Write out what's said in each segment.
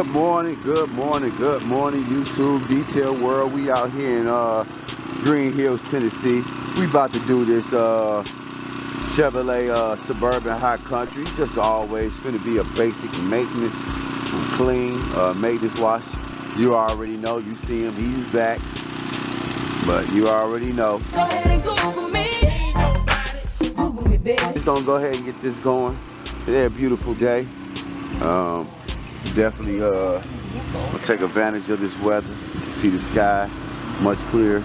Good morning, YouTube Detail World. We out here in Green Hills, Tennessee. We about to do this Chevrolet Suburban Hot Country. Just always finna be a basic maintenance, clean maintenance wash. You already know. You see him. He's back. But you already know. Go ahead and Google me. Google me, baby. Just gonna go ahead and get this going. Today a beautiful day. Definitely we'll take advantage of this weather. See the sky much clearer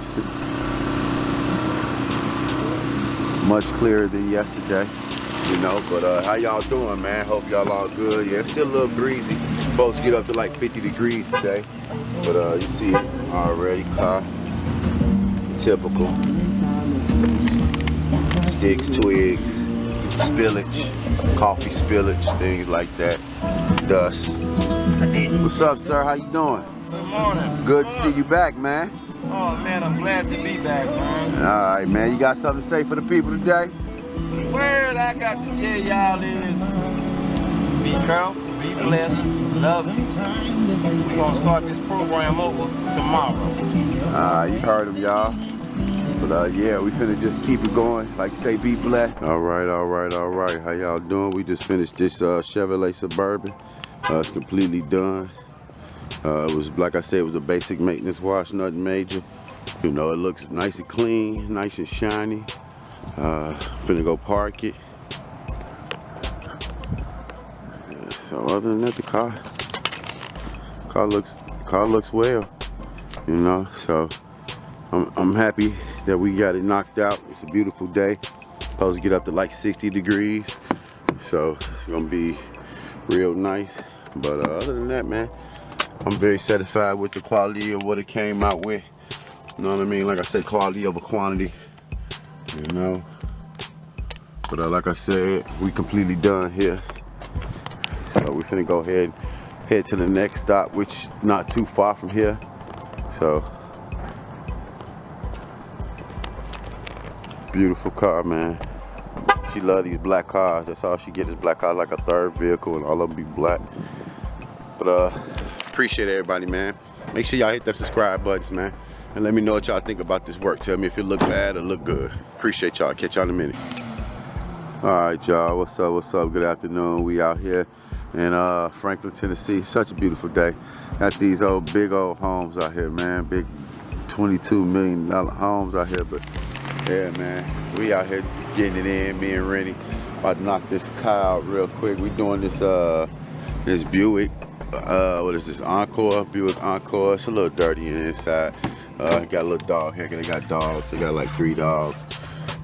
than yesterday, you know. But how y'all doing, man? Hope y'all all good. Yeah, it's still a little breezy. Supposed to get up to like 50 degrees today, but you see it already. Car typical sticks, twigs, spillage, coffee spillage, things like that. Dust. What's up, sir? How you doing? Good morning. Good to see you back, man. Oh man, I'm glad to be back, man. All right, man. You got something to say for the people today? The word I got to tell y'all is be careful, be blessed, love you. We're gonna start this program over tomorrow. You heard him, y'all. But yeah, we finna just keep it going. Like you say, be blessed. All right. How y'all doing? We just finished this Chevrolet Suburban. It's completely done. It was, like I said, it was a basic maintenance wash, nothing major. You know, it looks nice and clean, nice and shiny. Finna go park it. Yeah, so other than that, the car looks well. You know, so I'm happy that we got it knocked out. It's a beautiful day. Supposed to get up to like 60 degrees. So it's gonna be real nice. But other than that, man, I'm very satisfied with the quality of what it came out with. You know what I mean? Like I said, quality over quantity, you know. But like I said, we completely done here. So we finna go ahead and head to the next stop, which not too far from here. So, beautiful car, man. She love these black cars. That's all she gets is black cars, like a third vehicle, and all of them be black. But appreciate everybody, man. Make sure y'all hit that subscribe buttons, man, and let me know what y'all think about this work. Tell me if it look bad or look good. Appreciate y'all. Catch y'all in a minute. All right, y'all. What's up? Good afternoon. We out here in Franklin, Tennessee. Such a beautiful day. Got these big old homes out here, man. Big $22 million homes out here. But yeah, man, we out here getting it in. Me and Rennie about to knock this car out real quick. We doing this this Buick. What is this? ENCORE, Buick ENCORE. It's a little dirty in the inside. Got a little dog here. They got dogs. They got like 3 dogs.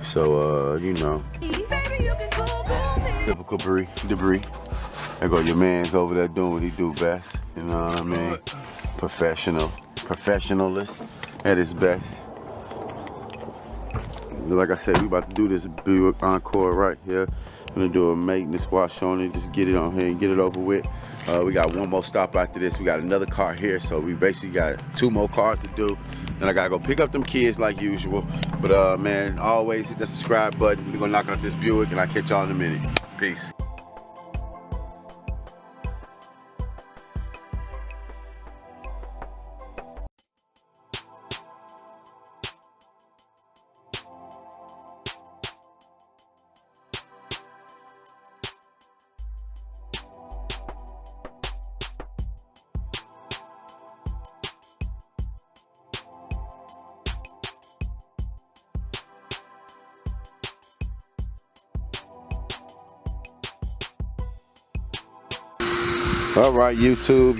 So you know, typical debris. There go your man's over there doing what he do best. You know what I mean? Professionalist at his best. Like I said, we about to do this Buick ENCORE right here. Gonna do a maintenance wash on it. Just get it on here and get it over with. We got one more stop after this. We got another car here, so we basically got 2 more cars to do. Then I gotta go pick up them kids like usual. But man, always hit that subscribe button. We're gonna knock out this Buick, and I'll catch y'all in a minute. Peace. All right, YouTube.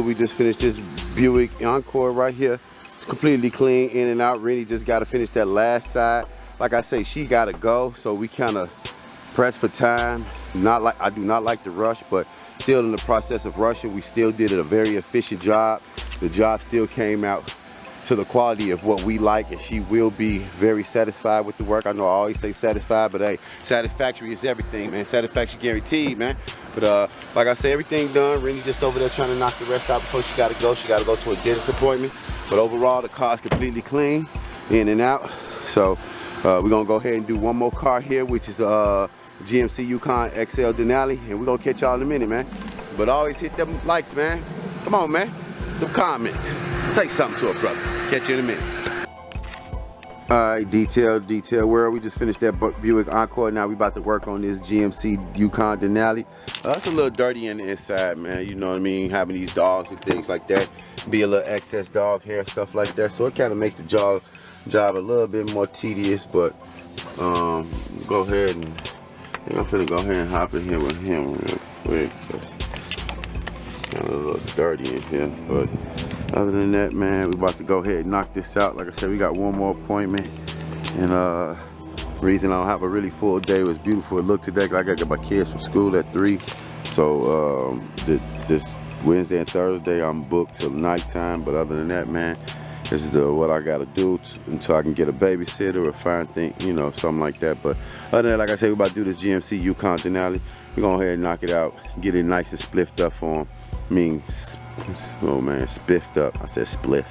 We just finished this Buick ENCORE right here. It's completely clean, in and out. Rennie just got to finish that last side. Like I say, she got to go, so we kind of pressed for time. I do not like to rush, but still in the process of rushing, we still did a very efficient job. The job still came out to the quality of what we like, and she will be very satisfied with the work. I know I always say satisfied, but hey, satisfactory is everything, man. Satisfaction guaranteed, man. But like I say, everything done. Rennie just over there trying to knock the rest out before she gotta go. She gotta go to a dentist appointment. But overall, the car's completely clean, in and out. So we're gonna go ahead and do one more car here, which is GMC YUKON XL DENALI, and we're gonna catch y'all in a minute, man. But always hit them likes, man. Come on, man. Them comments. Say something to a brother. Catch you in a minute. Alright, detail world. We just finished that Buick Encore. Now we about to work on this GMC Yukon Denali. It's a little dirty in the inside, man. You know what I mean? Having these dogs and things like that. Be a little excess dog hair, stuff like that. So it kind of makes the job a little bit more tedious. But go ahead and I think I'm finna go ahead and hop in here with him real quick. It's kind of a little dirty in here, but other than that, man, we about to go ahead and knock this out. Like I said, we got one more appointment, and reason I don't have a really full day. It was beautiful. It looked today. I gotta get my kids from school at 3, so this Wednesday and Thursday I'm booked till nighttime. But other than that, man, this is what I gotta do until I can get a babysitter or find things, you know, something like that. But other than that, like I said, we about to do this GMC Yukon Denali. We're gonna go ahead and knock it out, get it nice and spliffed up for him. Oh man, spiffed up. I said spliff.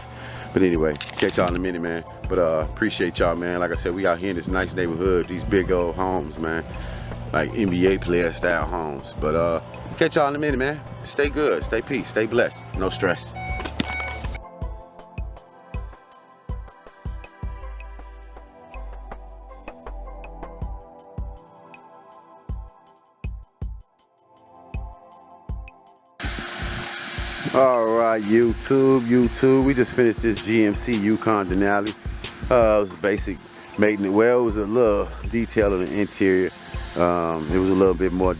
But anyway, catch y'all in a minute, man. But appreciate y'all, man. Like I said, we out here in this nice neighborhood, these big old homes, man. Like NBA player style homes. But catch y'all in a minute, man. Stay good, stay peace, stay blessed. No stress. Alright, YouTube, we just finished this GMC Yukon Denali. It was basic maintenance. Well, it was a little detail of the interior. It was a little bit more